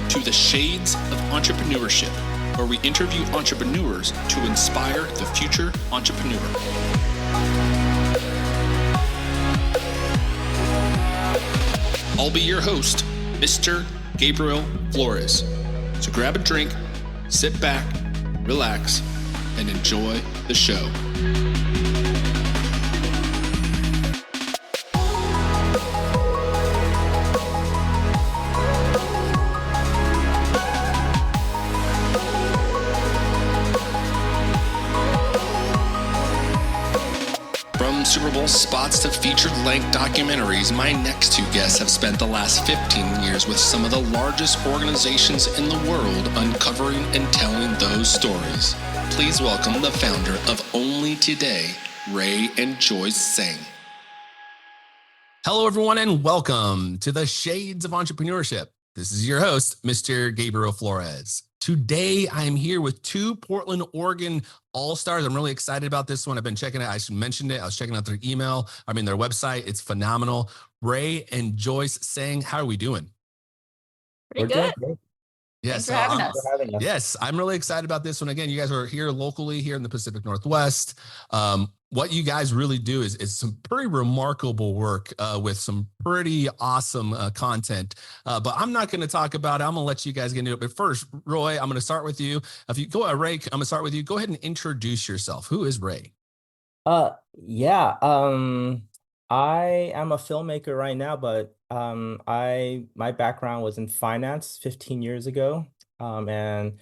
to the Shades of Entrepreneurship, where we interview entrepreneurs to inspire the future entrepreneur. I'll be your host, Mr. Gabriel Flores. So grab a drink, sit back, relax, and enjoy the show. From Super Bowl spots to featured-length documentaries, my next two guests have spent the last 15 years with some of the largest organizations in the world uncovering and telling those stories. Please welcome the founder of Only Today, Ray and Joyce Tsang. Hello, everyone, and welcome to the Shades of Entrepreneurship. This is your host, Mr. Gabriel Flores. Today, I'm here with two Portland, Oregon all-stars. I'm really excited about this one. I've been checking it. I mentioned it. I was checking out their their website. It's phenomenal. Ray and Joyce Tsang, how are we doing? Pretty good. Yes, Thanks for having us. Yes, I'm really excited about this one. Again, you guys are here locally here in the Pacific Northwest. What you guys really do is some pretty remarkable work with some pretty awesome content. But I'm not going to talk about it. I'm going to let you guys get into it. But first, Roy, I'm going to start with you. If you go, Ray, I'm going to start with you. Go ahead and introduce yourself. Who is Ray? I am a filmmaker right now, but my background was in finance 15 years ago. And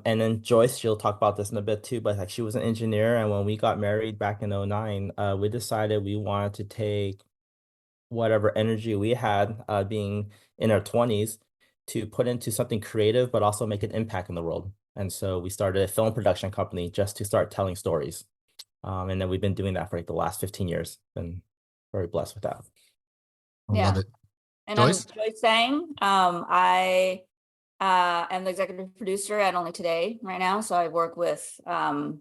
then Joyce, she'll talk about this in a bit too, but like she was an engineer, and when we got married back in 2009, we decided we wanted to take whatever energy we had being in our 20s to put into something creative, but also make an impact in the world. And so we started a film production company just to start telling stories. And then we've been doing that for like the last 15 years. Been very blessed with that. I love it. And Joyce? I'm Joyce Tsang. I am the executive producer at Only Today right now. So I work with our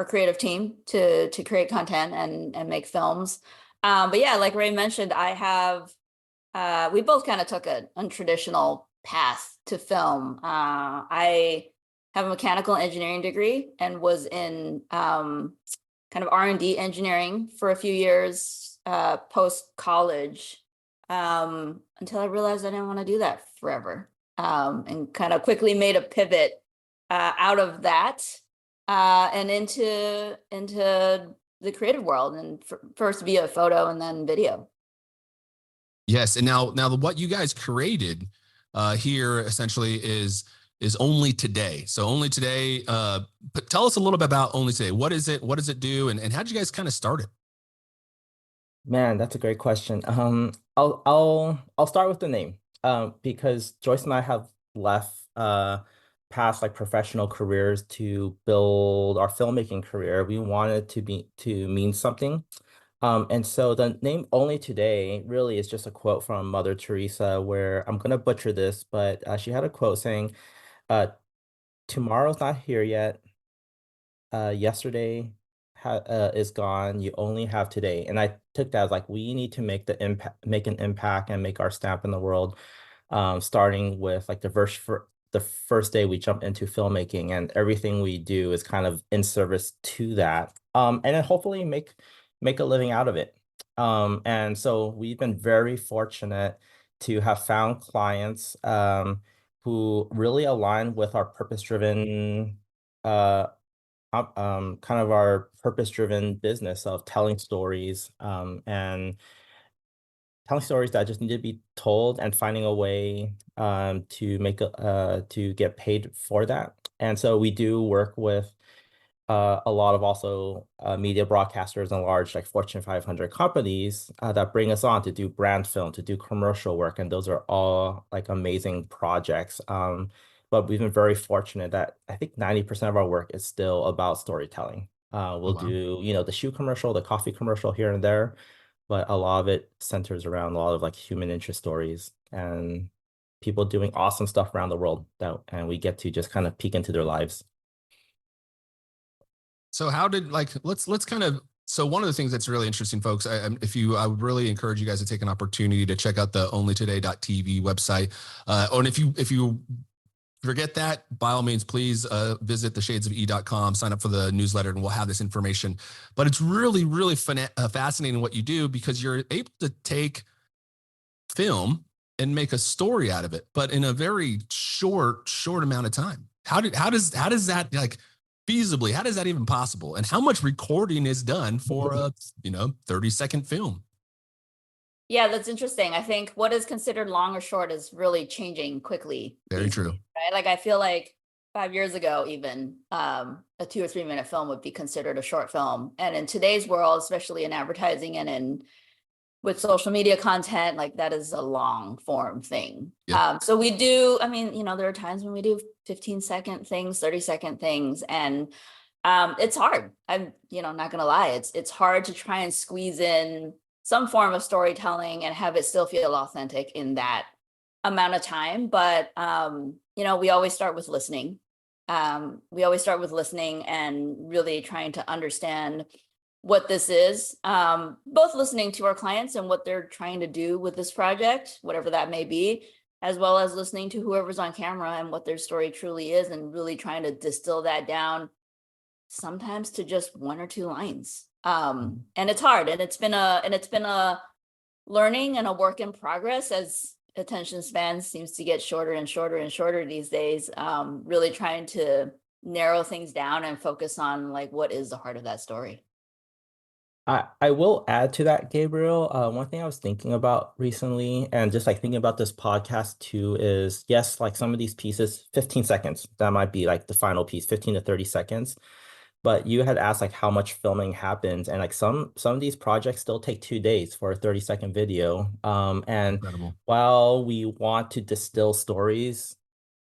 creative team to create content and make films. But yeah, like Ray mentioned, we both kind of took an untraditional path to film. I have a mechanical engineering degree and was in kind of R&D engineering for a few years post-college until I realized I didn't want to do that forever. And kind of quickly made a pivot out of that and into the creative world, and first via photo and then video. Yes, and now what you guys created here essentially is Only Today. So Only Today, but tell us a little bit about Only Today. What is it? What does it do? And how did you guys kind of start it? Man, that's a great question. I'll start with the name. Because Joyce and I have left past like professional careers to build our filmmaking career. We wanted to mean something. And so the name Only Today really is just a quote from Mother Teresa, where I'm gonna butcher this, but she had a quote saying, tomorrow's not here yet. Yesterday is gone. You only have today. And I took that as like, we need to make an impact and make our stamp in the world. Starting with like the first day we jump into filmmaking, and everything we do is kind of in service to that. And then hopefully make a living out of it. And so we've been very fortunate to have found clients who really align with our purpose-driven kind of our purpose-driven business of telling stories and telling stories that just need to be told, and finding a way to get paid for that. And so we do work with a lot of also media broadcasters and large like Fortune 500 companies that bring us on to do brand film, to do commercial work, and those are all like amazing projects. But we've been very fortunate that I think 90% of our work is still about storytelling. We'll do, the shoe commercial, the coffee commercial here and there, but a lot of it centers around a lot of like human interest stories and people doing awesome stuff around the world and we get to just kind of peek into their lives. So how did let's kind of So one of the things that's really interesting, folks, I would really encourage you guys to take an opportunity to check out the onlytoday.tv website. And if you forget that, by all means, please visit theshadesofE.com, sign up for the newsletter, and we'll have this information. But it's really, really fascinating what you do, because you're able to take film and make a story out of it, but in a very short amount of time. How does that, like, feasibly, how does that even possible? And how much recording is done for a 30-second film? Yeah, that's interesting. I think what is considered long or short is really changing quickly. Very true. Right? Like, I feel like 5 years ago, even a 2 or 3 minute film would be considered a short film. And in today's world, especially in advertising with social media content, like, that is a long form thing. Yeah. So we do, there are times when we do 15-second things, 30-second things, and it's hard. I'm, not gonna lie. It's hard to try and squeeze in some form of storytelling and have it still feel authentic in that amount of time. But, we always start with listening. We always start with listening and really trying to understand what this is, both listening to our clients and what they're trying to do with this project, whatever that may be, as well as listening to whoever's on camera and what their story truly is, and really trying to distill that down, sometimes to just 1 or 2 lines. And it's hard, and it's been a learning and a work in progress, as attention span seems to get shorter and shorter and shorter these days. Really trying to narrow things down and focus on, like, what is the heart of that story. I will add to that, Gabriel. One thing I was thinking about recently, and just like thinking about this podcast too, is yes, like some of these pieces, 15 seconds, that might be like the final piece, 15 to 30 seconds. But you had asked like how much filming happens, and like some of these projects still take 2 days for a 30-second video. And Incredible. while we want to distill stories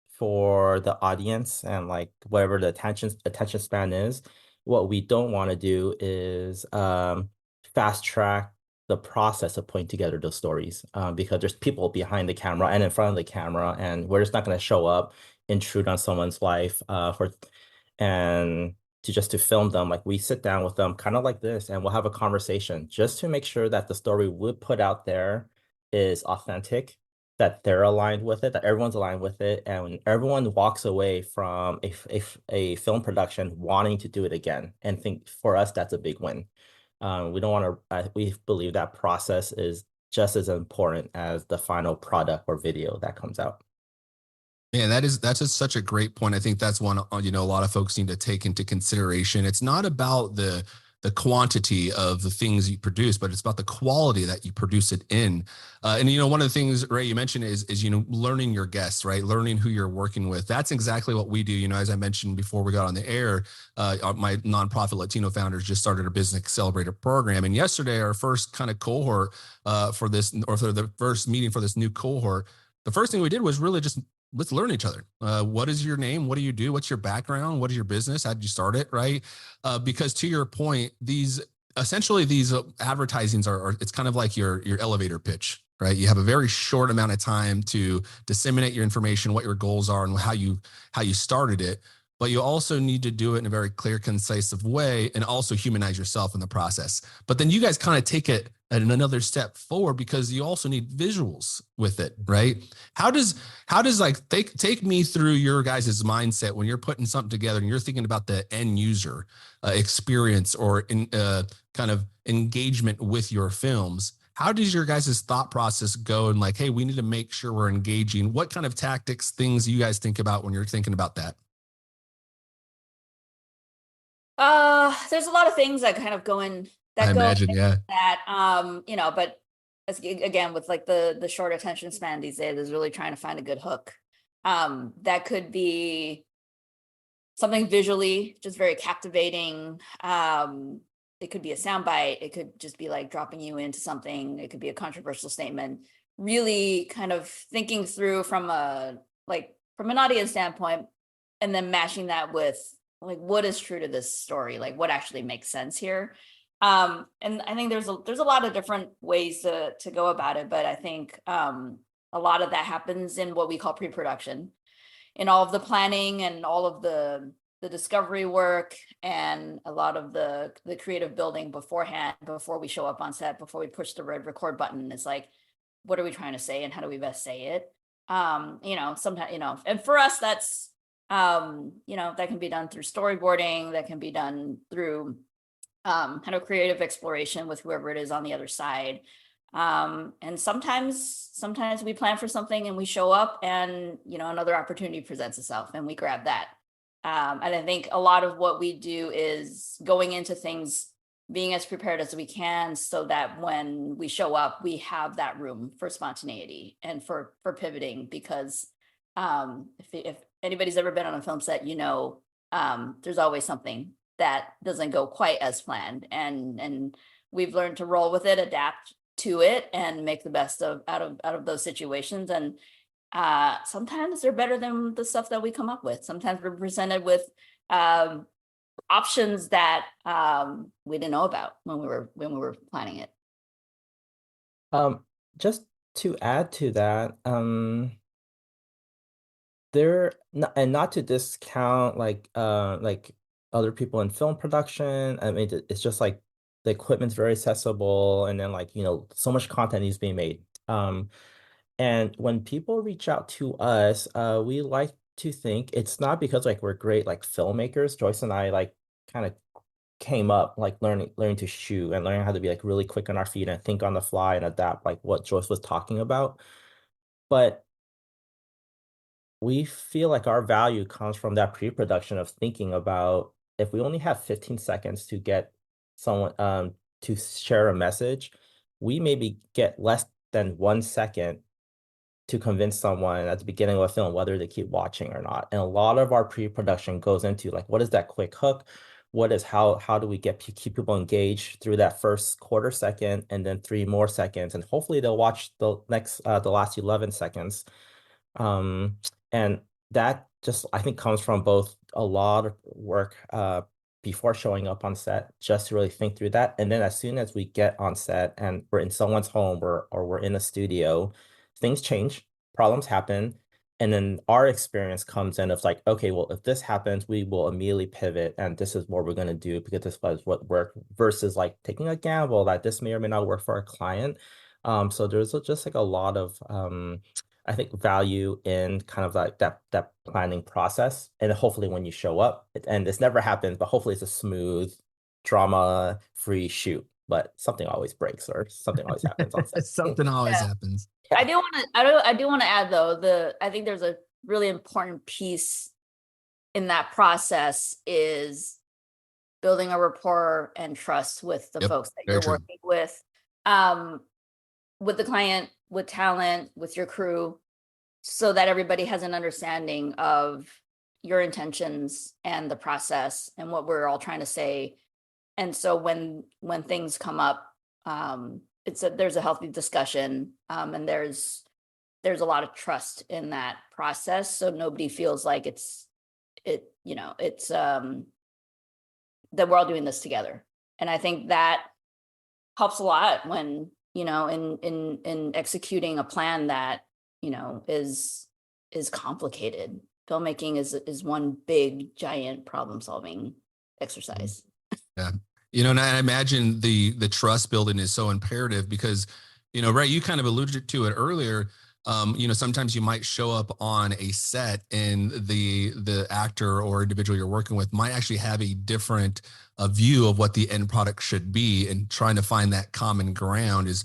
for the audience and like whatever the attention span is, what we don't want to do is fast track the process of putting together those stories, because there's people behind the camera and in front of the camera, and we're just not going to show up, intrude on someone's life and to film them. Like, we sit down with them kind of like this, and we'll have a conversation just to make sure that the story we put out there is authentic, that they're aligned with it, that everyone's aligned with it, and when everyone walks away from a film production wanting to do it again. And think, for us, that's a big win. We don't want to. We believe that process is just as important as the final product or video that comes out. Man, that's just such a great point. I think that's one, a lot of folks need to take into consideration. It's not about the quantity of the things you produce, but it's about the quality that you produce it in. And one of the things, Ray, you mentioned is learning your guests, right? Learning who you're working with. That's exactly what we do. As I mentioned before we got on the air, my nonprofit Latino founders just started a business accelerator program, and yesterday our first kind of cohort for the first meeting for this new cohort, the first thing we did was really just let's learn each other. What is your name? What do you do? What's your background? What is your business? How did you start it? Right? Because to your point, these advertisings it's kind of like your elevator pitch, right? You have a very short amount of time to disseminate your information, what your goals are, and how you started it. But you also need to do it in a very clear, concise way, and also humanize yourself in the process. But then you guys kind of take it another step forward, because you also need visuals with it, right? How does like take me through your guys' mindset when you're putting something together and you're thinking about the end user experience or kind of engagement with your films? How does your guys' thought process go? And like, hey, we need to make sure we're engaging. What kind of tactics, things you guys think about when you're thinking about that? There's a lot of things that kind of go in that I go imagine, into yeah. that, but again, with like the short attention span these days, is really trying to find a good hook. That could be something visually just very captivating. It could be a soundbite. It could just be like dropping you into something. It could be a controversial statement. Really kind of thinking through from an audience standpoint, and then matching that with like, what is true to this story? Like, what actually makes sense here? And I think there's a lot of different ways to go about it, but I think a lot of that happens in what we call pre-production, in all of the planning and all of the the discovery work and a lot of the creative building beforehand, before we show up on set, before we push the red record button. It's like, what are we trying to say and how do we best say it? Sometimes, and for us, that's, that can be done through storyboarding, that can be done through kind of creative exploration with whoever it is on the other side. And sometimes we plan for something and we show up and, another opportunity presents itself and we grab that. And I think a lot of what we do is going into things, being as prepared as we can so that when we show up, we have that room for spontaneity and for pivoting, because if anybody's ever been on a film set, there's always something that doesn't go quite as planned. And we've learned to roll with it, adapt to it, and make the best out of those situations. And sometimes they're better than the stuff that we come up with. Sometimes we're presented with options that we didn't know about when we were planning it. Just to add to that, not to discount like other people in film production. I mean, it's just like the equipment's very accessible, and then so much content is being made. And when people reach out to us, we like to think it's not because we're great filmmakers. Joyce and I kind of came up learning to shoot and learning how to be really quick on our feet and think on the fly and adapt, what Joyce was talking about. But we feel like our value comes from that pre-production of thinking about, if we only have 15 seconds to get someone to share a message, we maybe get less than 1 second to convince someone at the beginning of a film whether they keep watching or not. And a lot of our pre-production goes into what is that quick hook? How do we keep people engaged through that first quarter second, and then 3 more seconds, and hopefully they'll watch the last 11 seconds. And that just, I think, comes from both a lot of work before showing up on set, just to really think through that. And then as soon as we get on set and we're in someone's home or we're in a studio, things change, problems happen. And then our experience comes in of okay, well, if this happens, we will immediately pivot, and this is what we're going to do because this was what worked, versus taking a gamble that this may or may not work for our client. So there's just a lot of I think value in kind of that planning process. And hopefully when you show up, and this never happens, but hopefully it's a smooth, drama-free shoot. But something always breaks or something always happens on set. Something always happens. Yeah. I do want to add though, I think there's a really important piece in that process is building a rapport and trust with the folks that you're working with the client, with talent, with your crew, so that everybody has an understanding of your intentions and the process and what we're all trying to say. And so when things come up, there's a healthy discussion, and there's a lot of trust in that process, so nobody feels like it's that we're all doing this together. And I think that helps a lot when in executing a plan that is complicated. Filmmaking is one big giant problem solving exercise. Yeah. And I imagine the trust building is so imperative because, Ray, you kind of alluded to it earlier. Sometimes you might show up on a set and the actor or individual you're working with might actually have a different view of what the end product should be, and trying to find that common ground is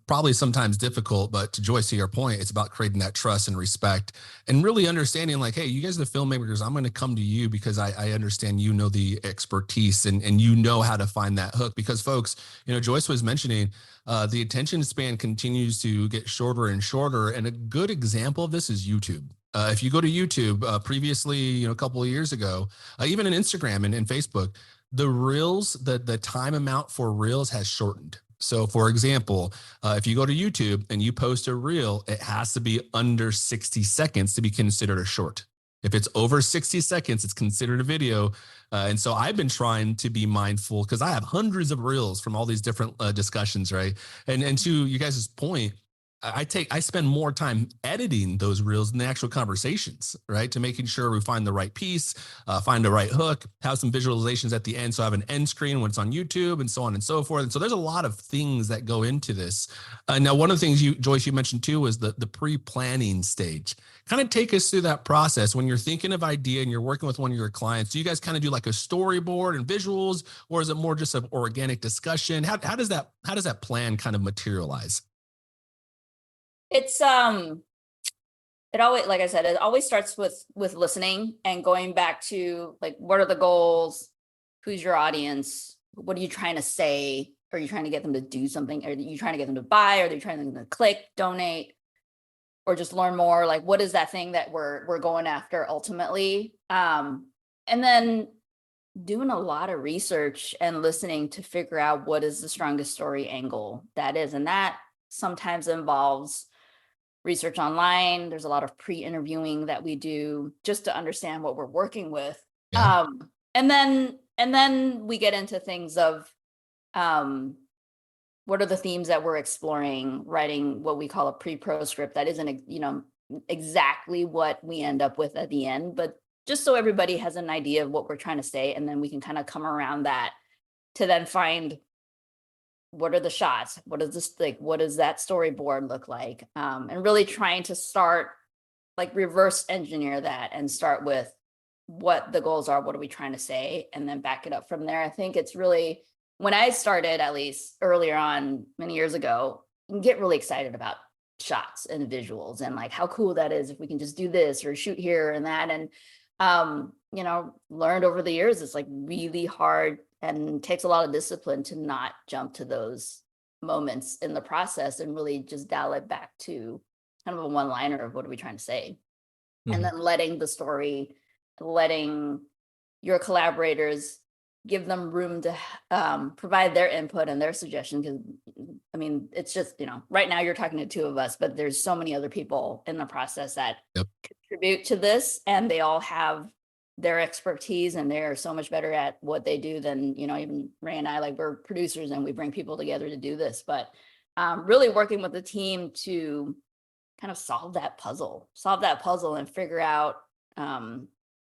probably sometimes difficult. But to Joyce, to your point, it's about creating that trust and respect and really understanding hey, you guys are the filmmakers. I'm going to come to you because I understand the expertise and how to find that hook. Because folks, Joyce was mentioning the attention span continues to get shorter and shorter. And a good example of this is YouTube. If you go to YouTube, previously, a couple of years ago, even in Instagram and Facebook, the reels, the time amount for reels has shortened. So for example, if you go to YouTube and you post a reel, it has to be under 60 seconds to be considered a short. If it's over 60 seconds, it's considered a video. And so I've been trying to be mindful because I have hundreds of reels from all these different discussions, right? And to you guys' point, I spend more time editing those reels than the actual conversations, right? To making sure we find the right piece, find the right hook, have some visualizations at the end. So I have an end screen when it's on YouTube and so on and so forth. And so there's a lot of things that go into this. Now, one of the things Joyce, you mentioned too, was the pre-planning stage. Kind of take us through that process when you're thinking of idea and you're working with one of your clients. Do you guys kind of do like a storyboard and visuals, or is it more just an organic discussion? How does that plan kind of materialize? It's it always, like I said, it always starts with listening and going back to like, what are the goals? Who's your audience? What are you trying to say? Are you trying to get them to do something? Are you trying to get them to buy? Are they trying to get them to click, donate, or just learn more? Like, what is that thing that we're going after ultimately? And then doing a lot of research and listening to figure out what is the strongest story angle that is. And that sometimes involves research online. There's a lot of pre-interviewing that we do just to understand what we're working with. Yeah. And then we get into things of what are the themes that we're exploring, writing what we call a pre-pro script that isn't, exactly what we end up with at the end, but just so everybody has an idea of what we're trying to say. And then we can kind of come around that to then find what are the shots? What is this, like, what does that storyboard look like? And really trying to start, like, reverse engineer that and start with what the goals are, what are we trying to say, and then back it up from there. I think it's really, when I started, at least earlier on many years ago, you can get really excited about shots and visuals and like how cool that is if we can just do this or shoot here and that. And learned over the years, it's like really hard and takes a lot of discipline to not jump to those moments in the process and really just dial it back to kind of a one-liner of what are we trying to say. Mhm. And then letting the story, letting your collaborators, give them room to provide their input and their suggestion. Because I mean, it's just, right now you're talking to two of us, but there's so many other people in the process that Yep. contribute to this, and they all have their expertise and they're so much better at what they do than, even Ray and I. Like, we're producers and we bring people together to do this, but really working with the team to kind of solve that puzzle and figure out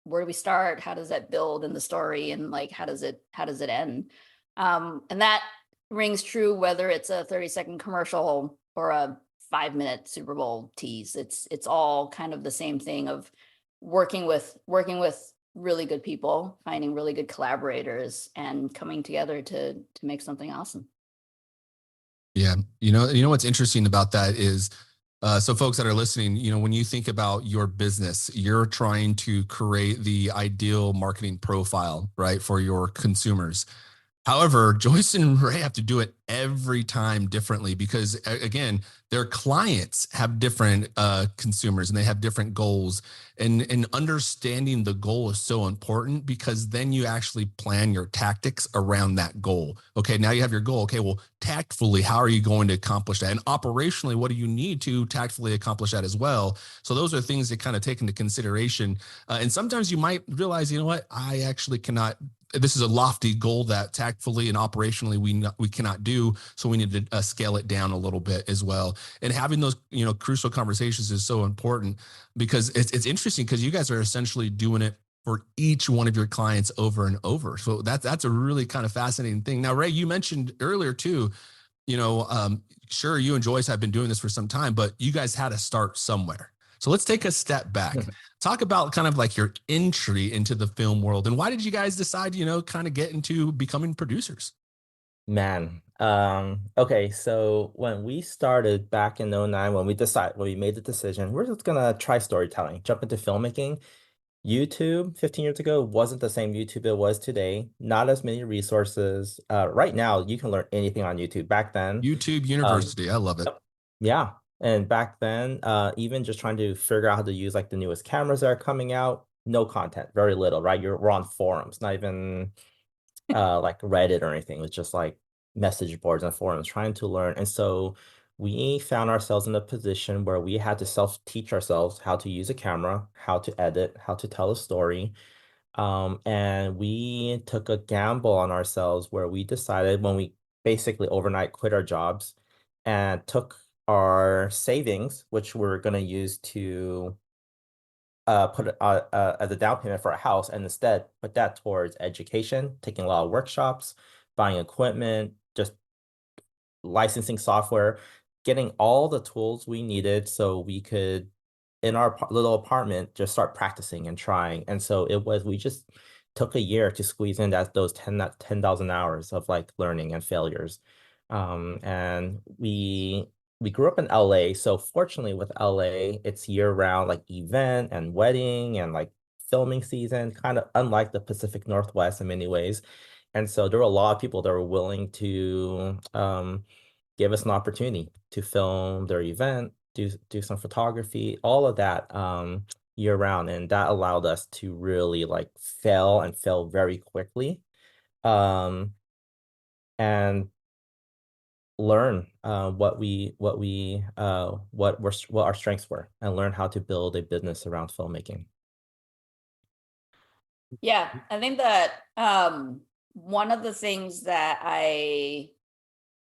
where do we start? How does that build in the story? And like, how does it end? And that rings true whether it's a 30-second commercial or a 5-minute Super Bowl tease. It's all kind of the same thing of working with really good people, finding really good collaborators, and coming together to make something awesome. Yeah. You know what's interesting about that is, so folks that are listening, when you think about your business, you're trying to create the ideal marketing profile, right, for your consumers. However, Joyce and Ray have to do it every time differently because, again, their clients have different consumers and they have different goals. And understanding the goal is so important because then you actually plan your tactics around that goal. Okay, now you have your goal. Okay, well, tactfully, how are you going to accomplish that? And operationally, what do you need to tactfully accomplish that as well? So those are things that kind of take into consideration. And sometimes you might realize, I actually cannot. This is a lofty goal that tactfully and operationally we cannot do. So we need to scale it down a little bit as well. And having those, crucial conversations is so important because it's interesting because you guys are essentially doing it for each one of your clients over and over. So that's a really kind of fascinating thing. Now, Ray, you mentioned earlier too, sure, you and Joyce have been doing this for some time, but you guys had to start somewhere. So let's take a step back. Talk about kind of like your entry into the film world and why did you guys decide, kind of get into becoming producers? Man, okay, so when we started back in '09, when we made the decision, we're just gonna try storytelling, jump into filmmaking. YouTube 15 years ago wasn't the same YouTube it was today. Not as many resources. Right now, you can learn anything on YouTube. Back then, YouTube University. I love it. yeah. And back then, even just trying to figure out how to use like the newest cameras that are coming out, no content, very little, right? We're on forums, not even like Reddit or anything. It was just like message boards and forums trying to learn. And so we found ourselves in a position where we had to self-teach ourselves how to use a camera, how to edit, how to tell a story. And we took a gamble on ourselves where we decided when we basically overnight quit our jobs and took our savings, which we're going to use to put it as a down payment for a house, and instead put that towards education, taking a lot of workshops, buying equipment, just licensing software, getting all the tools we needed so we could, in our little apartment, just start practicing and trying. And so we just took a year to squeeze in those 10,000 hours of like learning and failures. And we grew up in LA. So fortunately with LA, it's year round, like event and wedding and like filming season, kind of unlike the Pacific Northwest in many ways. And so there were a lot of people that were willing to give us an opportunity to film their event, do some photography, all of that year round. And that allowed us to really like fail very quickly. And learn what our strengths were, and learn how to build a business around filmmaking. Yeah, I think that one of the things that I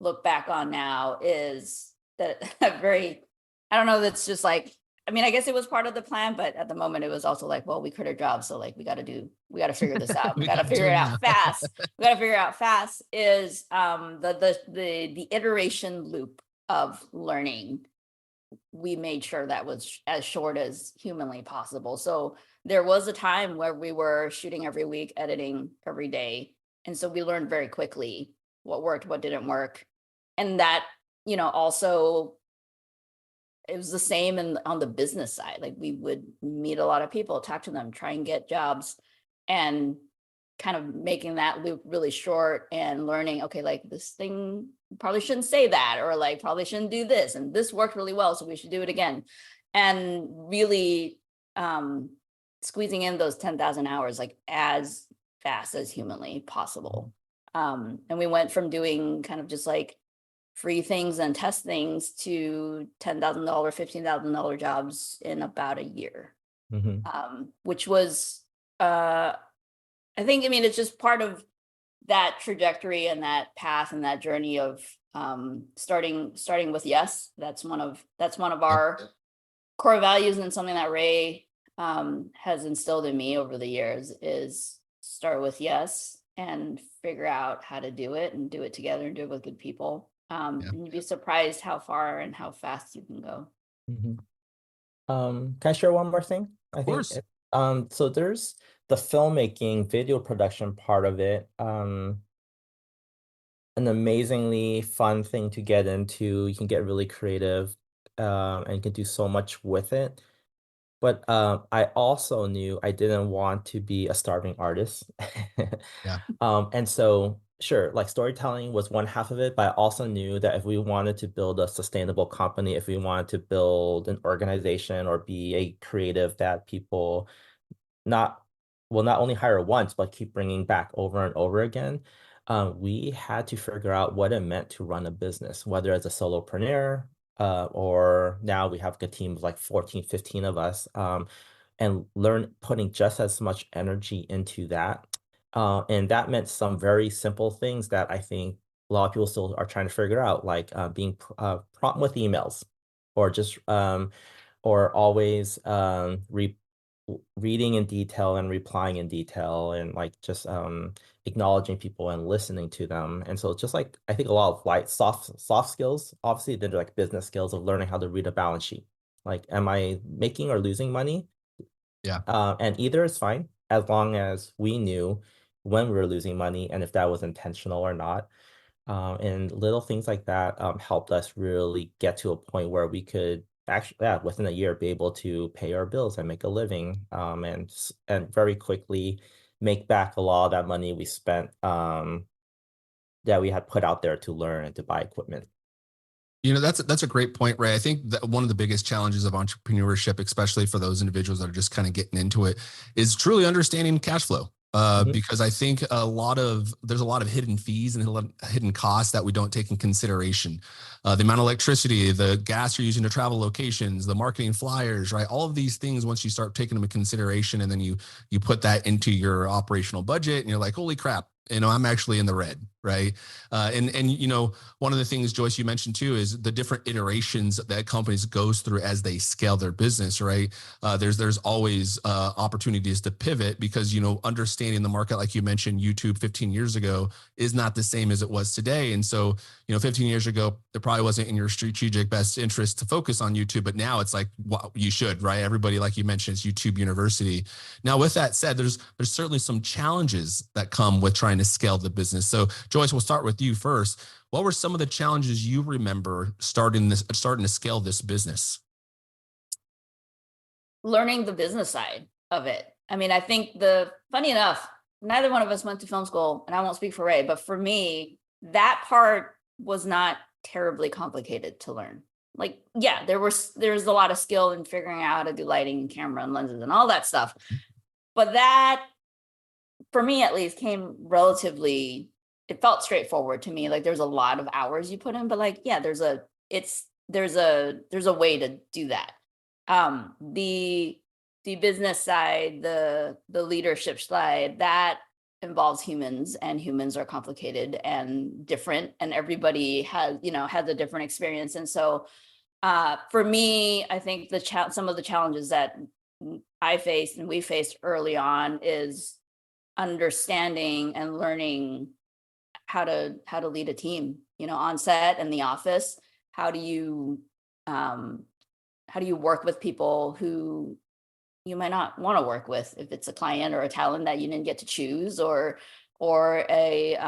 look back on now is that I don't know, that's just like, I mean, I guess it was part of the plan, but at the moment it was also like, well, we quit our jobs. So like, we got to figure this out. We got to figure it out fast. We got to figure it out fast is the iteration loop of learning. We made sure that was as short as humanly possible. So there was a time where we were shooting every week, editing every day. And so we learned very quickly what worked, what didn't work. And that, also, it was the same on the business side. Like we would meet a lot of people, talk to them, try and get jobs, and kind of making that loop really short and learning, okay, like this thing probably shouldn't say that, or like probably shouldn't do this. And this worked really well, so we should do it again. And really squeezing in those 10,000 hours, like as fast as humanly possible. And we went from doing kind of just like free things and test things to $10,000, $15,000 jobs in about a year, which was, I mean, it's just part of that trajectory and that path and that journey of starting with yes. That's one of our core values, and something that Ray has instilled in me over the years is start with yes and figure out how to do it, and do it together, and do it with good people. And you'd be surprised how far and how fast you can go. Can I share one more thing? Of course. So there's the filmmaking, video production part of it. An amazingly fun thing to get into. You can get really creative, and you can do so much with it. But I also knew I didn't want to be a starving artist. Yeah. And so sure, like storytelling was one half of it, but I also knew that if we wanted to build a sustainable company, if we wanted to build an organization or be a creative that people not only hire once, but keep bringing back over and over again, we had to figure out what it meant to run a business, whether as a solopreneur, or now we have a team of like 14, 15 of us, and learn putting just as much energy into that. And that meant some very simple things that I think a lot of people still are trying to figure out, like being prompt with emails, or just or always reading in detail and replying in detail, and like just acknowledging people and listening to them. And so just like I think a lot of like soft skills, obviously then like business skills of learning how to read a balance sheet. Like, am I making or losing money? Yeah. And either is fine, as long as we knew when we were losing money and if that was intentional or not. And little things like that helped us really get to a point where we could actually, within a year, be able to pay our bills and make a living, and very quickly make back a lot of that money we spent, that we had put out there to learn and to buy equipment. That's a great point, Ray. I think that one of the biggest challenges of entrepreneurship, especially for those individuals that are just kind of getting into it, is truly understanding cash flow. Because I think there's a lot of hidden fees and a lot of hidden costs that we don't take in consideration. The amount of electricity, the gas you're using to travel locations, the marketing flyers, right? All of these things, once you start taking them into consideration, and then you put that into your operational budget, and you're like, holy crap, I'm actually in the red. right? And you know, one of the things, Joyce, you mentioned too, is the different iterations that companies goes through as they scale their business, right? There's always opportunities to pivot because, you know, understanding the market, like you mentioned, YouTube 15 years ago is not the same as it was today. And so, you know, 15 years ago, it probably wasn't in your strategic best interest to focus on YouTube, but now it's like, well, you should, right? Everybody, like you mentioned, it's YouTube University. Now, with that said, there's certainly some challenges that come with trying to scale the business. So, Joyce, we'll start with you first. What were some of the challenges you remember starting to scale this business? Learning the business side of it. I mean, I think funny enough, neither one of us went to film school, and I won't speak for Ray, but for me, that part was not terribly complicated to learn. Like, yeah, there's a lot of skill in figuring out how to do lighting and camera and lenses and all that stuff. But that, for me at least, came relatively, it felt straightforward to me. Like there's a lot of hours you put in, but like, yeah, there's a way to do that. The business side, the leadership side, that involves humans, and humans are complicated and different, and everybody has a different experience. And so for me, I think some of the challenges that I faced and we faced early on is understanding and learning how to lead a team, on set and the office. How do you work with people who you might not want to work with, if it's a client or a talent that you didn't get to choose, or a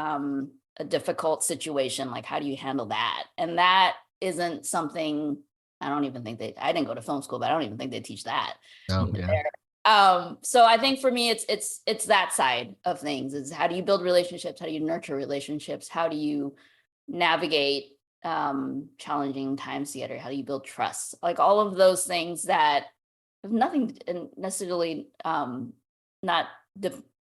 difficult situation? Like, how do you handle that? And that isn't something, I didn't go to film school, but I don't even think they teach that. Oh, yeah. So I think for me, it's that side of things, is how do you build relationships? How do you nurture relationships? How do you navigate challenging times together? How do you build trust? Like all of those things that have nothing necessarily, not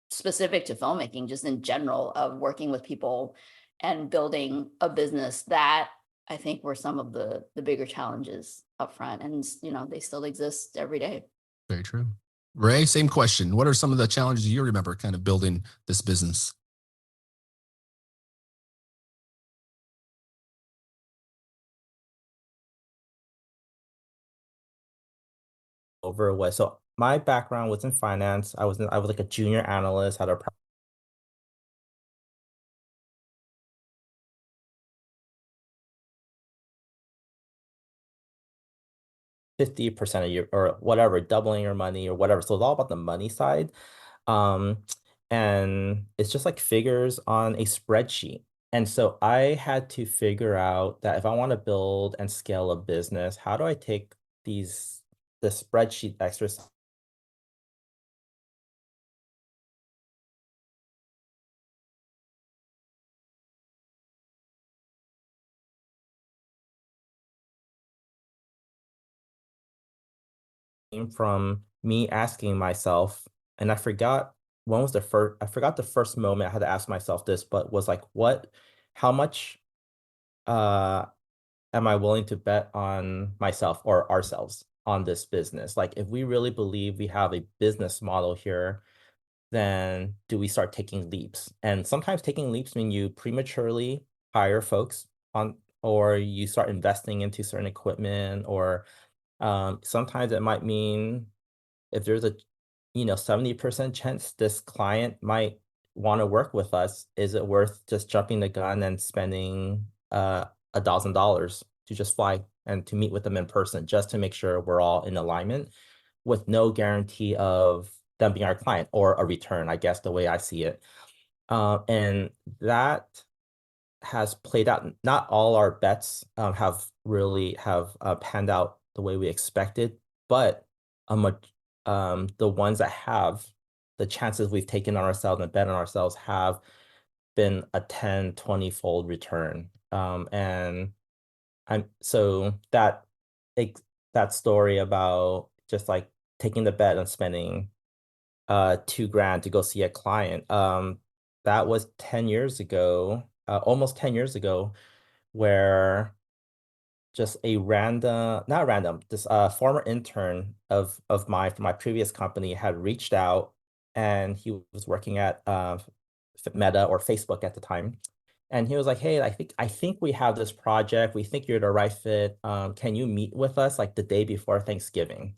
specific to filmmaking, just in general, of working with people and building a business, that I think were some of the bigger challenges up front. And, they still exist every day. Very true. Ray, same question. What are some of the challenges you remember kind of building this business? So my background was in finance. I was like a junior analyst, had a 50% of your, or whatever, doubling your money or whatever. So it's all about the money side. And it's just like figures on a spreadsheet. And so I had to figure out that if I want to build and scale a business, how do I take the spreadsheet exercise from me asking myself, and I forgot the first moment I had to ask myself this, but was like, how much am I willing to bet on myself or ourselves on this business? Like, if we really believe we have a business model here, then do we start taking leaps? And sometimes taking leaps mean you prematurely hire folks or you start investing into certain equipment, or sometimes it might mean if there's a 70% chance this client might want to work with us, is it worth just jumping the gun and spending $1,000 to just fly and to meet with them in person, just to make sure we're all in alignment, with no guarantee of them being our client or a return, I guess, the way I see it. And that has played out. Not all our bets have panned out the way we expected, but the ones that have, the chances we've taken on ourselves and bet on ourselves have been a 10, 20-fold return. And so that story about just like taking the bet and spending $2,000 to go see a client, that was 10 years ago, almost 10 years ago, where just this former intern of mine from my previous company had reached out, and he was working at Meta, or Facebook at the time. And he was like, "Hey, I think we have this project. We think you're the right fit. Can you meet with us like the day before Thanksgiving?"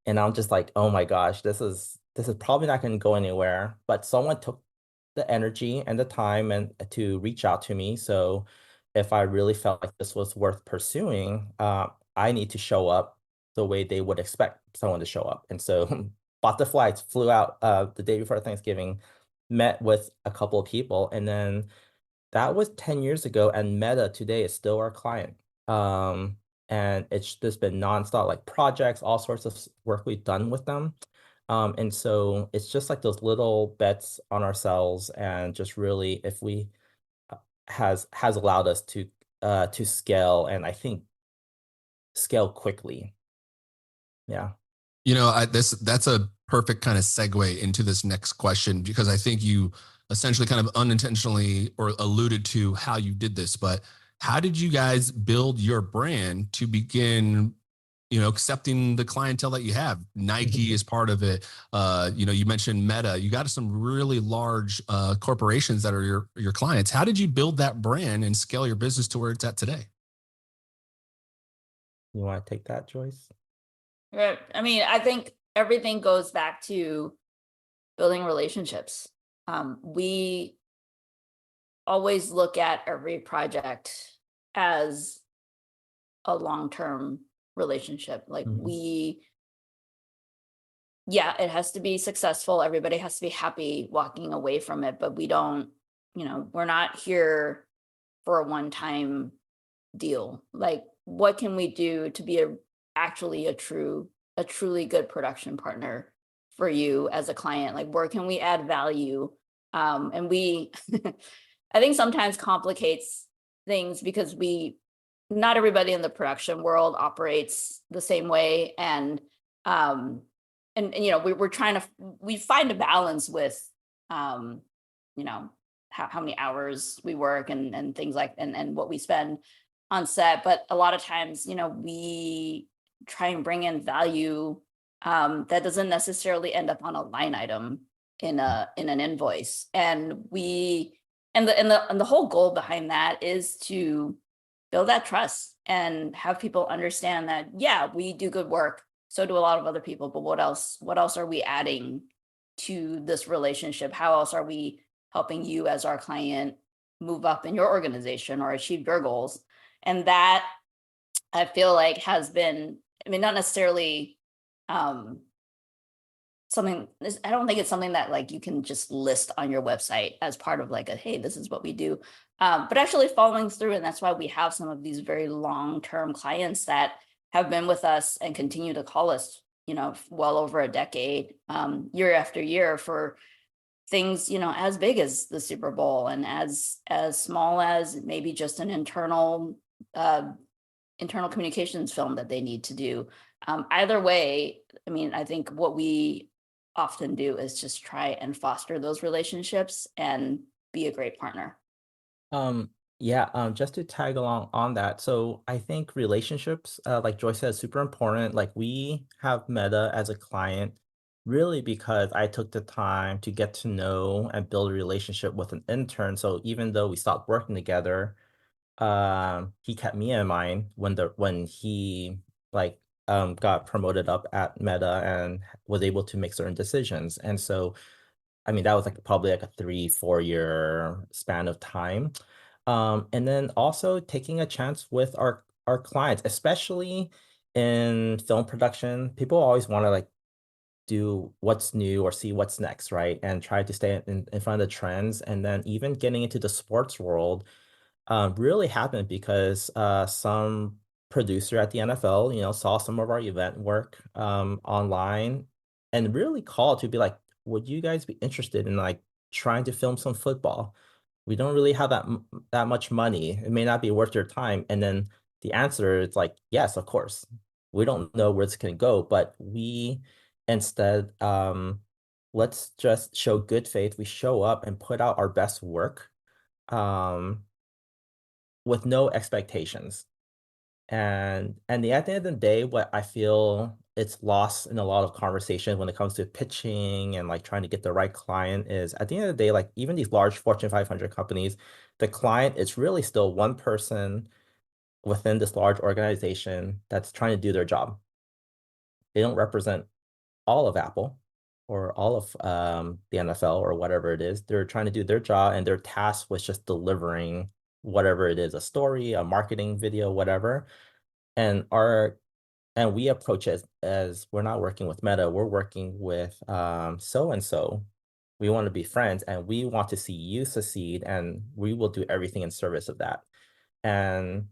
And I'm just like, "Oh my gosh, this is probably not going to go anywhere." But someone took the energy and the time and to reach out to me. So if I really felt like this was worth pursuing, I need to show up the way they would expect someone to show up. And so bought the flights, flew out the day before Thanksgiving, met with a couple of people, and then that was 10 years ago, and Meta today is still our client. Um, and it's just been nonstop, like projects, all sorts of work we've done with them. And so it's just like those little bets on ourselves, and just really, if we has allowed us to scale, and I think scale quickly. Yeah. That's a perfect kind of segue into this next question, because I think you essentially kind of unintentionally or alluded to how you did this, but how did you guys build your brand to begin, accepting the clientele that you have? Nike is part of it. You mentioned Meta. You got some really large corporations that are your clients. How did you build that brand and scale your business to where it's at today? You want to take that, Joyce? Right. I mean, I think everything goes back to building relationships. We always look at every project as a long-term relationship. Like it has to be successful. Everybody has to be happy walking away from it, but we don't, we're not here for a one-time deal. Like, what can we do to be actually a truly good production partner for you as a client? Like, where can we add value? And we, I think sometimes complicates things, because not everybody in the production world operates the same way. And we're trying to, we find a balance with, how many hours we work and things like, and what we spend on set. But a lot of times, we try and bring in value that doesn't necessarily end up on a line item in an invoice. And the whole goal behind that is to build that trust and have people understand that, yeah, we do good work. So do a lot of other people, but what else are we adding to this relationship? How else are we helping you as our client move up in your organization or achieve your goals? And that, I feel like, has been, I mean, not necessarily something, I don't think it's something that like you can just list on your website as part of like hey, this is what we do. But actually following through. And that's why we have some of these very long-term clients that have been with us and continue to call us, well over a decade, year after year, for things, as big as the Super Bowl, and as small as maybe just an internal communications film that they need to do. Either way, I mean, I think what we often do is just try and foster those relationships and be a great partner. Just to tag along on that. So I think relationships, like Joyce said, is super important. Like, we have Meta as a client really because I took the time to get to know and build a relationship with an intern. So even though we stopped working together, he kept me in mind when he got promoted up at Meta and was able to make certain decisions. And so, I mean, that was probably like a 3-4 year span of time. And then also taking a chance with our clients, especially in film production. People always want to do what's new or see what's next, right? And try to stay in front of the trends. And then even getting into the sports world really happened because some producer at the NFL, saw some of our event work online, and really called to be like, would you guys be interested in trying to film some football? We don't really have that much money. It may not be worth your time. And then the answer is yes, of course. We don't know where it's going to go, but we instead, let's just show good faith. We show up and put out our best work. With no expectations. And at the end of the day, what I feel it's lost in a lot of conversation when it comes to pitching and trying to get the right client is, at the end of the day, even these large Fortune 500 companies, the client is really still one person within this large organization that's trying to do their job. They don't represent all of Apple or all of the NFL or whatever it is. They're trying to do their job, and their task was just delivering whatever it is, a story, a marketing video, whatever. And we approach it as we're not working with Meta, we're working with so and so. We want to be friends, and we want to see you succeed, and we will do everything in service of that. And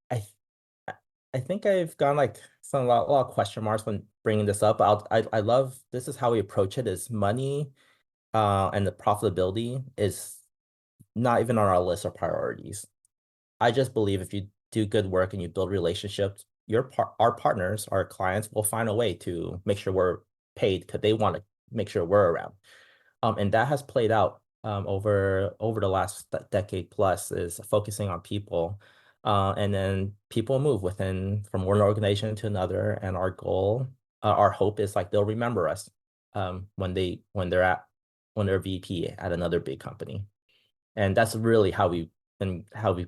I I think I've gone like a lot of question marks when bringing this up. I love, this is how we approach it, is money and the profitability is not even on our list of priorities. I just believe if you do good work and you build relationships, our partners, our clients will find a way to make sure we're paid because they want to make sure we're around. And that has played out over the last decade plus, is focusing on people. And then people move from one organization to another. And our goal, our hope is like they'll remember us when they're VP at another big company. And that's really how we've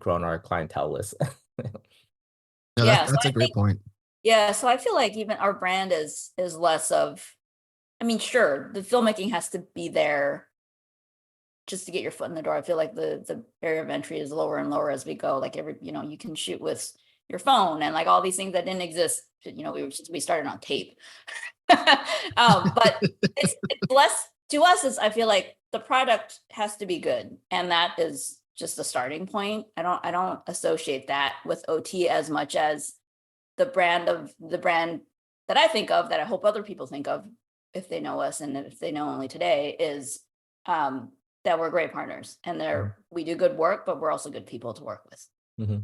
grown our clientele list. No, Yeah, so that's I a great think, point. yeah, so I feel like even our brand is less of, I mean, sure, the filmmaking has to be there just to get your foot in the door. I feel like the barrier of entry is lower and lower as we go. Like you can shoot with your phone and like all these things that didn't exist. We started on tape. But it's less to us, is I feel like the product has to be good, and that is just a starting point. I don't associate that with OT as much as the brand that I think of, that I hope other people think of if they know us and if they know only today, is that we're great partners, and we do good work, but we're also good people to work with. Mm-hmm.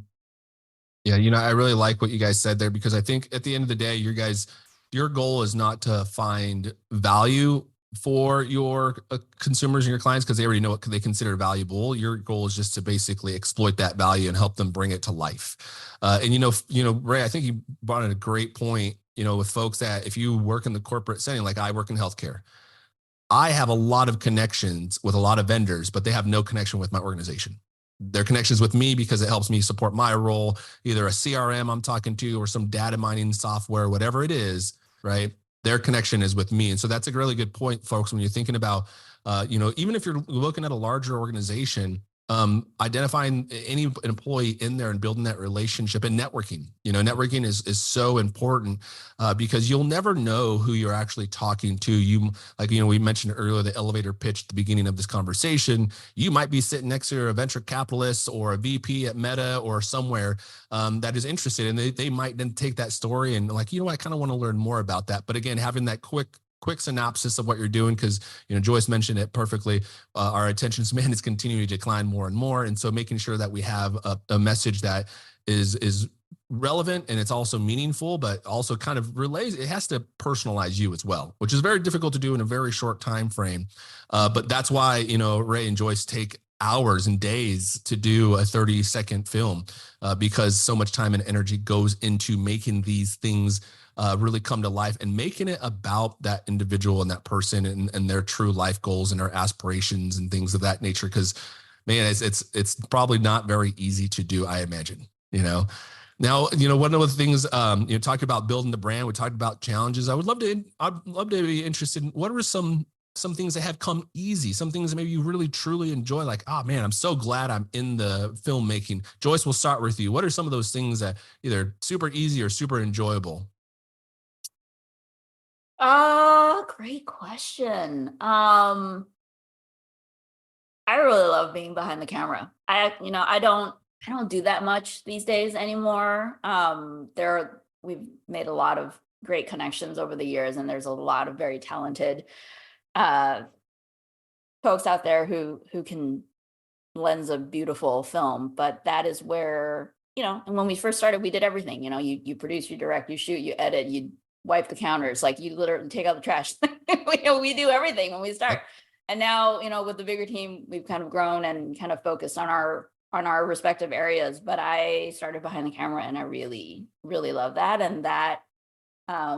Yeah, I really like what you guys said there, because I think at the end of the day, your goal is not to find value for your consumers and your clients because they already know what they consider valuable. Your goal is just to basically exploit that value and help them bring it to life. And Ray, I think you brought in a great point, with folks that if you work in the corporate setting, like I work in healthcare, I have a lot of connections with a lot of vendors, but they have no connection with my organization. Their connections with me because it helps me support my role, either a CRM I'm talking to or some data mining software, whatever it is, right? Their connection is with me. And so that's a really good point, folks, when you're thinking about, even if you're looking at a larger organization, identifying any employee in there and building that relationship and networking. Networking is so important because you'll never know who you're actually talking to. We mentioned earlier, the elevator pitch at the beginning of this conversation. You might be sitting next to a venture capitalist or a VP at Meta or somewhere that is interested, and they might then take that story and like, I kind of want to learn more about that. But again, having that quick synopsis of what you're doing, because Joyce mentioned it perfectly. Our attention span is continuing to decline more and more, and so making sure that we have a message that is relevant and it's also meaningful, but also kind of relays. It has to personalize you as well, which is very difficult to do in a very short time frame. But that's why Ray and Joyce take hours and days to do a 30-second film because so much time and energy goes into making these things really come to life and making it about that individual and that person and their true life goals and their aspirations and things of that nature. Because, man, it's probably not very easy to do, I imagine. Now, one of the things talking about building the brand, we talked about challenges. I'd love to be interested in what are some things that have come easy, some things that maybe you really truly enjoy, like, oh man, I'm so glad I'm in the filmmaking. Joyce, we'll start with you. What are some of those things that either super easy or super enjoyable? Great question. I really love being behind the camera. I don't do that much these days anymore. We've made a lot of great connections over the years, and there's a lot of very talented folks out there who can lens a beautiful film. But that is where, and when we first started, we did everything. You produce, you direct, you shoot, you edit, you wipe the counters, like you literally take out the trash. We do everything when we start. And now, with the bigger team, we've kind of grown and kind of focused on our respective areas. But I started behind the camera, and I really, really love that. And that, I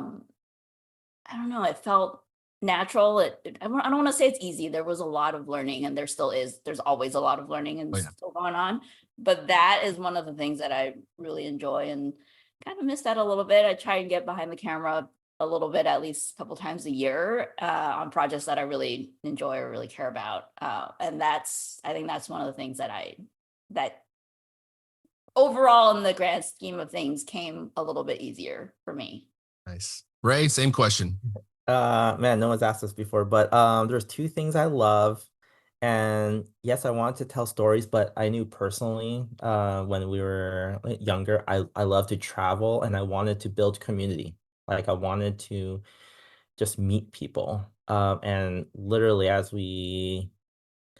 don't know, it felt natural. I don't want to say it's easy. There was a lot of learning, and there still is. There's always a lot of learning and still going on. But that is one of the things that I really enjoy, and kind of miss that a little bit. I try and get behind the camera a little bit, at least a couple times a year, on projects that I really enjoy or really care about. And I think that's one of the things that overall in the grand scheme of things came a little bit easier for me. Nice. Ray, same question. Man, no one's asked this before, but there's two things I love. And yes, I want to tell stories, but I knew personally when we were younger, I love to travel and I wanted to build community. Like I wanted to just meet people. And literally as we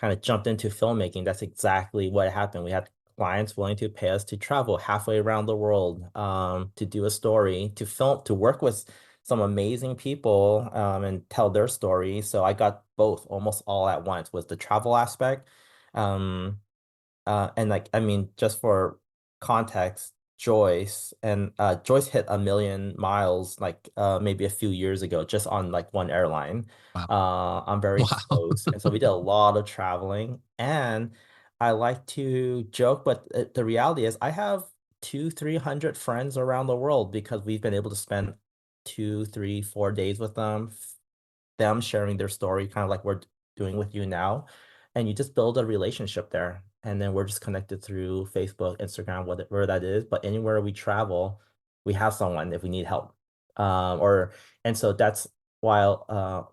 kind of jumped into filmmaking, that's exactly what happened. We had clients willing to pay us to travel halfway around the world to do a story, to film, to work with some amazing people and tell their story. So I got both almost all at once, was the travel aspect. Um, and like, I mean, just for context, Joyce hit 1 million miles like maybe a few years ago, just on like one airline. Wow. I'm very Wow. close. And so we did a lot of traveling. And I like to joke, but the reality is I have 300 friends around the world because we've been able to spend 2, 3, 4 days with them sharing their story, kind of like we're doing with you now. And you just build a relationship there. And then we're just connected through Facebook, Instagram, whatever that is. But anywhere we travel, we have someone if we need help. And so that's why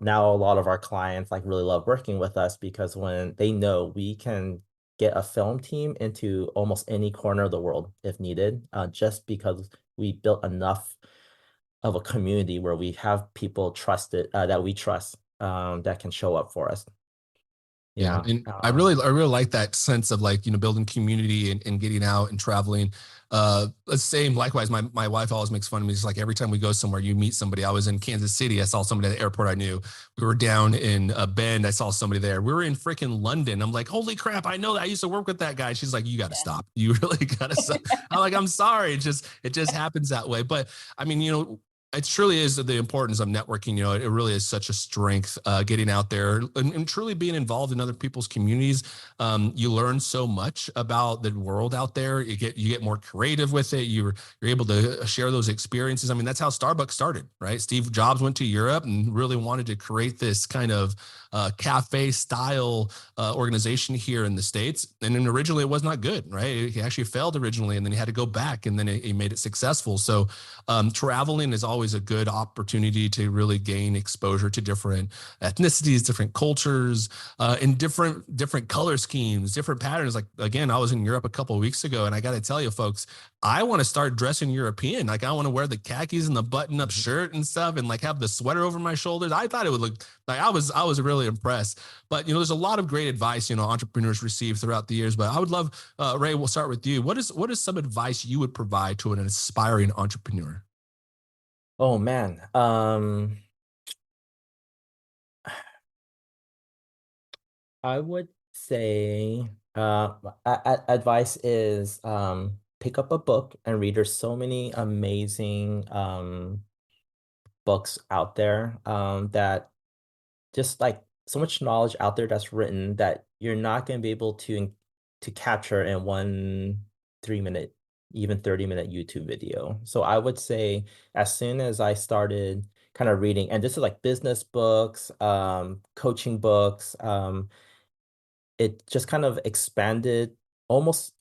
now a lot of our clients like really love working with us because when they know we can get a film team into almost any corner of the world if needed, just because we built enough of a community where we have people trusted that we trust that can show up for us. Yeah. Yeah. And I really like that sense of like, building community and getting out and traveling. Same, likewise, my wife always makes fun of me. It's like every time we go somewhere, you meet somebody. I was in Kansas City. I saw somebody at the airport I knew. We were down in Bend. I saw somebody there. We were in freaking London. I'm like, holy crap. I know that I used to work with that guy. She's like, you got to stop. You really got to stop. I'm like, I'm sorry. It just happens that way. But I mean, it truly is the importance of networking. It really is such a strength, getting out there and truly being involved in other people's communities. You learn so much about the world out there. You get more creative with it. You're able to share those experiences. I mean, that's how Starbucks started, right? Steve Jobs went to Europe and really wanted to create this kind of cafe style organization here in the States. And then originally it was not good, right? He actually failed originally, and then he had to go back, and then he made it successful. So traveling is always a good opportunity to really gain exposure to different ethnicities, different cultures, and different color schemes, different patterns. Like, again, I was in Europe a couple of weeks ago, and I got to tell you, folks, I want to start dressing European. Like, I want to wear the khakis and the button-up shirt and stuff, and like have the sweater over my shoulders. I thought it would look like I was really impressed. But there's a lot of great advice entrepreneurs receive throughout the years. But I would love, Ray, we'll start with you. What is some advice you would provide to an aspiring entrepreneur? Oh man. I would say advice is pick up a book and read. There's so many amazing books out there that just like so much knowledge out there that's written that you're not going to be able to capture in one 3 minute, even 30-minute YouTube video. So I would say as soon as I started kind of reading, and this is like business books, coaching books, it just kind of expanded almost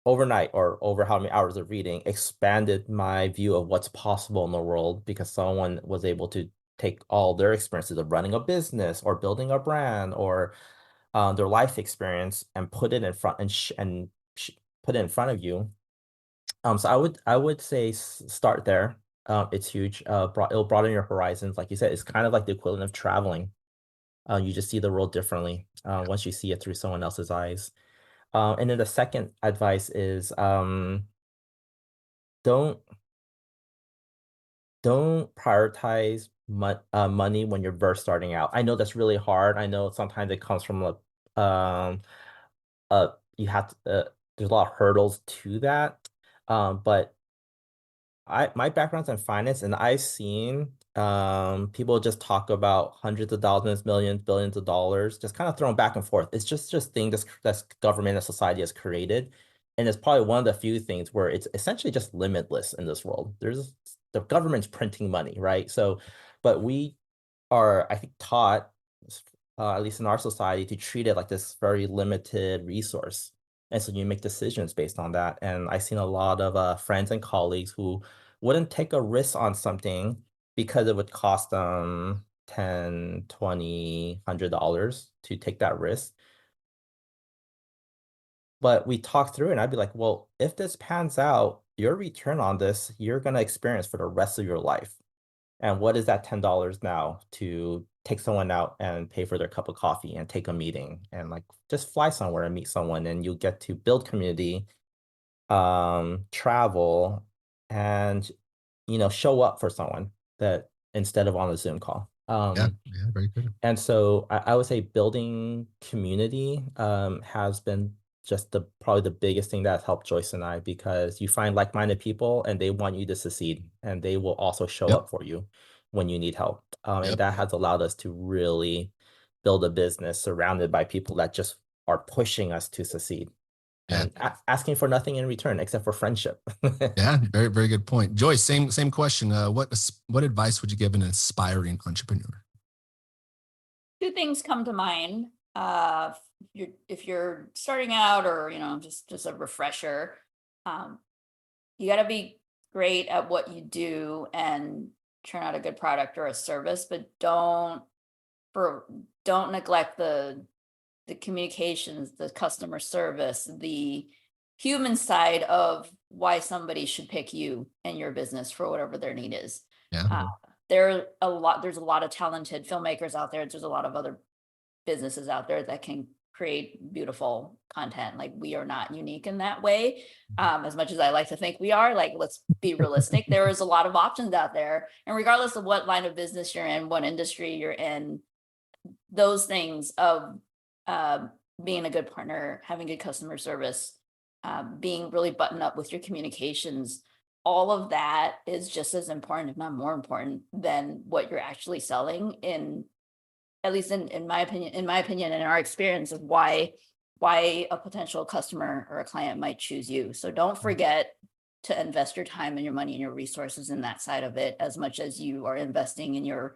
overnight or over how many hours of reading, expanded my view of what's possible in the world because someone was able to take all their experiences of running a business or building a brand or their life experience and put it in front put it in front of you. So I would say start there. It's huge. It'll broaden your horizons. Like you said, it's kind of like the equivalent of traveling. You just see the world differently once you see it through someone else's eyes. And then the second advice is don't prioritize money when you're first starting out. I know that's really hard. I know sometimes it comes from you have to there's a lot of hurdles to that. But my background's in finance, and I've seen People just talk about hundreds of thousands, millions, billions of dollars, just kind of thrown back and forth. It's just thing that's government and society has created. And it's probably one of the few things where it's essentially just limitless in this world. The government's printing money, right? So, but we are, I think, taught, at least in our society, to treat it like this very limited resource. And so you make decisions based on that. And I've seen a lot of friends and colleagues who wouldn't take a risk on something because it would cost them 10, 20, $100 to take that risk. But we talked through it and I'd be like, well, if this pans out, your return on this, you're going to experience for the rest of your life. And what is that $10 now to take someone out and pay for their cup of coffee and take a meeting and like just fly somewhere and meet someone, and you get to build community, travel, and show up for someone that instead of on a Zoom call. Yeah, very good. And so I would say building community has been just probably the biggest thing that's helped Joyce and I, because you find like-minded people and they want you to succeed, and they will also show Yep. up for you when you need help. And Yep. that has allowed us to really build a business surrounded by people that just are pushing us to succeed Yeah. and asking for nothing in return except for friendship. Yeah, very, very good point. Joyce, same question. What advice would you give an aspiring entrepreneur? Two things come to mind. If you're starting out, or just a refresher, you got to be great at what you do and turn out a good product or a service, but don't neglect the communications, the customer service, the human side of why somebody should pick you and your business for whatever their need is. Yeah. There's a lot of talented filmmakers out there. There's a lot of other businesses out there that can create beautiful content. Like, we are not unique in that way. As much as I like to think we are, like, let's be realistic. There is a lot of options out there. And regardless of what line of business you're in, what industry you're in, those things of being a good partner, having good customer service, being really buttoned up with your communications, all of that is just as important, if not more important, than what you're actually selling, at least in my opinion, and our experience of why a potential customer or a client might choose you. So don't forget to invest your time and your money and your resources in that side of it, as much as you are investing in your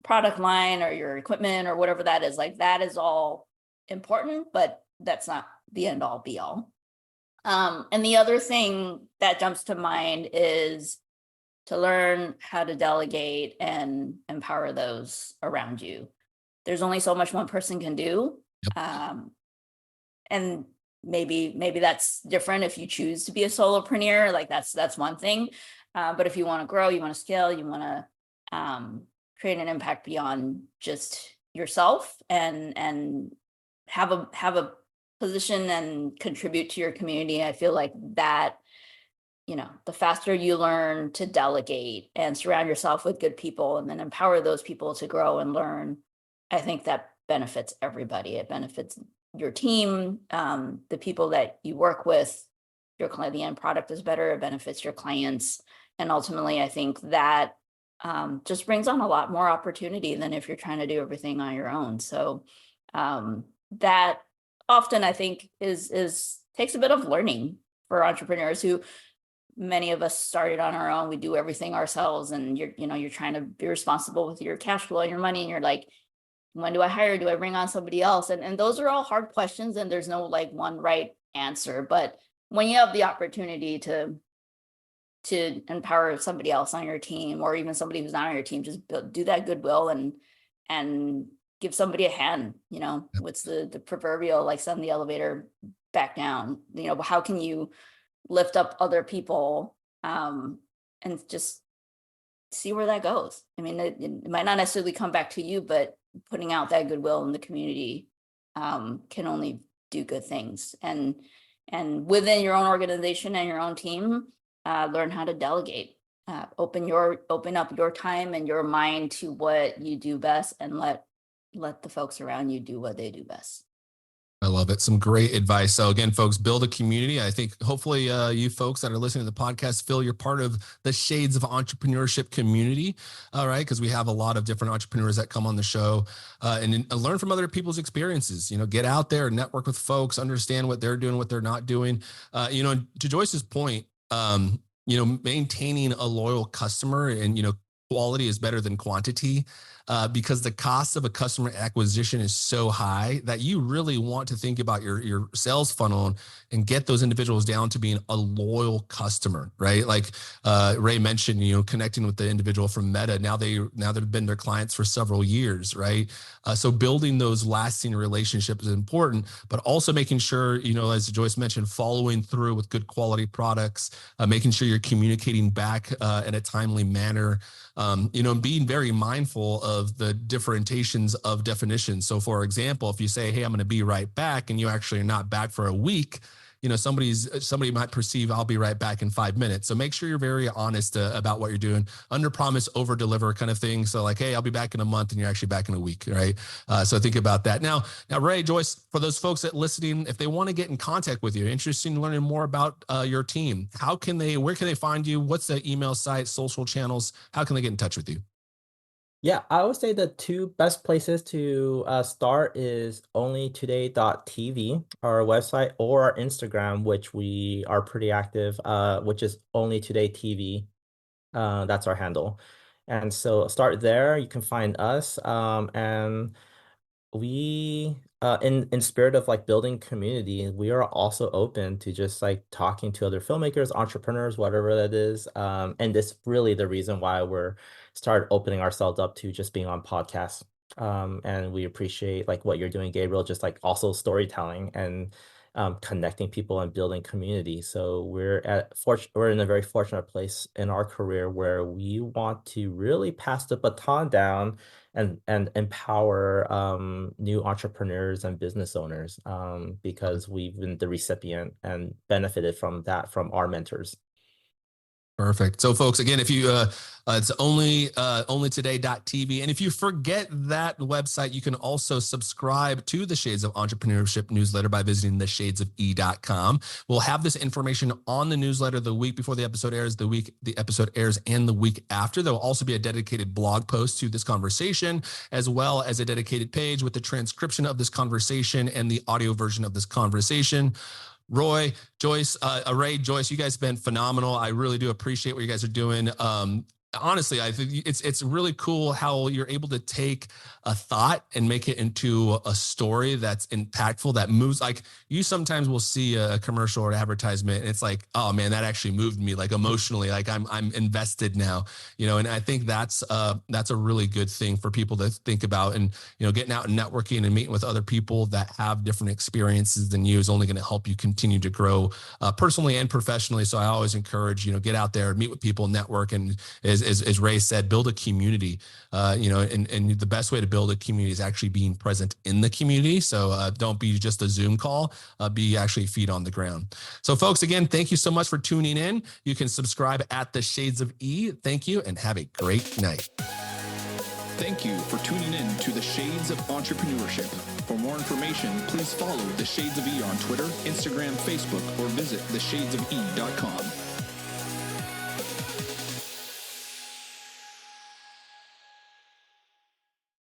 product line or your equipment or whatever that is. Like, that is all important, but that's not the end all be all. And the other thing that jumps to mind is to learn how to delegate and empower those around you. There's only so much one person can do. Yep. And maybe that's different if you choose to be a solopreneur. Like, that's one thing. But if you want to grow, you want to scale, you want to create an impact beyond just yourself, and have a position and contribute to your community, I feel like that, the faster you learn to delegate and surround yourself with good people and then empower those people to grow and learn, I think that benefits everybody. It benefits your team, the people that you work with, your client, the end product is better, it benefits your clients. And ultimately, I think that just brings on a lot more opportunity than if you're trying to do everything on your own. So that often, I think, is takes a bit of learning for entrepreneurs, who many of us started on our own. We do everything ourselves, and you're trying to be responsible with your cash flow and your money, and you're like, when do I hire? Do I bring on somebody else? And those are all hard questions, and there's no like one right answer. But when you have the opportunity to empower somebody else on your team, or even somebody who's not on your team, just do that goodwill and give somebody a hand. What's the proverbial, like, send the elevator back down. How can you lift up other people, and just see where that goes? I mean, it might not necessarily come back to you, but putting out that goodwill in the community can only do good things. And within your own organization and your own team, learn how to delegate. Open up your time and your mind to what you do best, and let the folks around you do what they do best. I love it. Some great advice. So again, folks, build a community. I think hopefully you folks that are listening to the podcast feel you're part of the Shades of Entrepreneurship community. All right. Because we have a lot of different entrepreneurs that come on the show and learn from other people's experiences. Get out there, network with folks, understand what they're doing, what they're not doing. To Joyce's point, maintaining a loyal customer and, quality is better than quantity because the cost of a customer acquisition is so high that you really want to think about your sales funnel and get those individuals down to being a loyal customer, right? Like Ray mentioned, connecting with the individual from Meta. Now they've been their clients for several years, right? So building those lasting relationships is important, but also making sure, as Joyce mentioned, following through with good quality products, making sure you're communicating back in a timely manner. Being very mindful of the differentiations of definitions. So for example, if you say, hey, I'm going to be right back, and you actually are not back for a week, somebody might perceive I'll be right back in 5 minutes. So make sure you're very honest about what you're doing. Under promise, over deliver kind of thing. So like, hey, I'll be back in a month, and you're actually back in a week, right? So think about that. Now, Ray, Joyce, for those folks that listening, if they want to get in contact with you, interested in learning more about your team, where can they find you? What's the email site, social channels? How can they get in touch with you? Yeah, I would say the two best places to start is onlytoday.tv, our website, or our Instagram, which we are pretty active, which is onlytodaytv. That's our handle. And so start there. You can find us. And we in spirit of like building community, we are also open to just like talking to other filmmakers, entrepreneurs, whatever that is. And this really the reason why we're started opening ourselves up to just being on podcasts. And we appreciate like what you're doing, Gabriel, just like also storytelling and connecting people and building community. So we're in a very fortunate place in our career where we want to really pass the baton down and empower new entrepreneurs and business owners because we've been the recipient and benefited from that from our mentors. Perfect. So folks, again, if you, it's onlytoday.tv. And if you forget that website, you can also subscribe to the Shades of Entrepreneurship newsletter by visiting theshadesofe.com. We'll have this information on the newsletter the week before the episode airs, the episode airs, and the week after. There will also be a dedicated blog post to this conversation, as well as a dedicated page with the transcription of this conversation and the audio version of this conversation. Ray, Joyce, you guys have been phenomenal. I really do appreciate what you guys are doing. Honestly, I think it's really cool how you're able to take a thought and make it into a story that's impactful, that moves. Like you sometimes will see a commercial or advertisement, and it's like, oh man, that actually moved me, like emotionally, like I'm invested now, and I think that's a really good thing for people to think about. And, getting out and networking and meeting with other people that have different experiences than you is only going to help you continue to grow personally and professionally. So I always encourage, get out there, meet with people, network, and as Ray said, build a community, and the best way to build a community is actually being present in the community. So don't be just a Zoom call, be actually feet on the ground. So folks, again, thank you so much for tuning in. You can subscribe at the Shades of E. Thank you and have a great night. Thank you for tuning in to the Shades of Entrepreneurship. For more information, please follow the Shades of E on Twitter, Instagram, Facebook, or visit theshadesofE.com.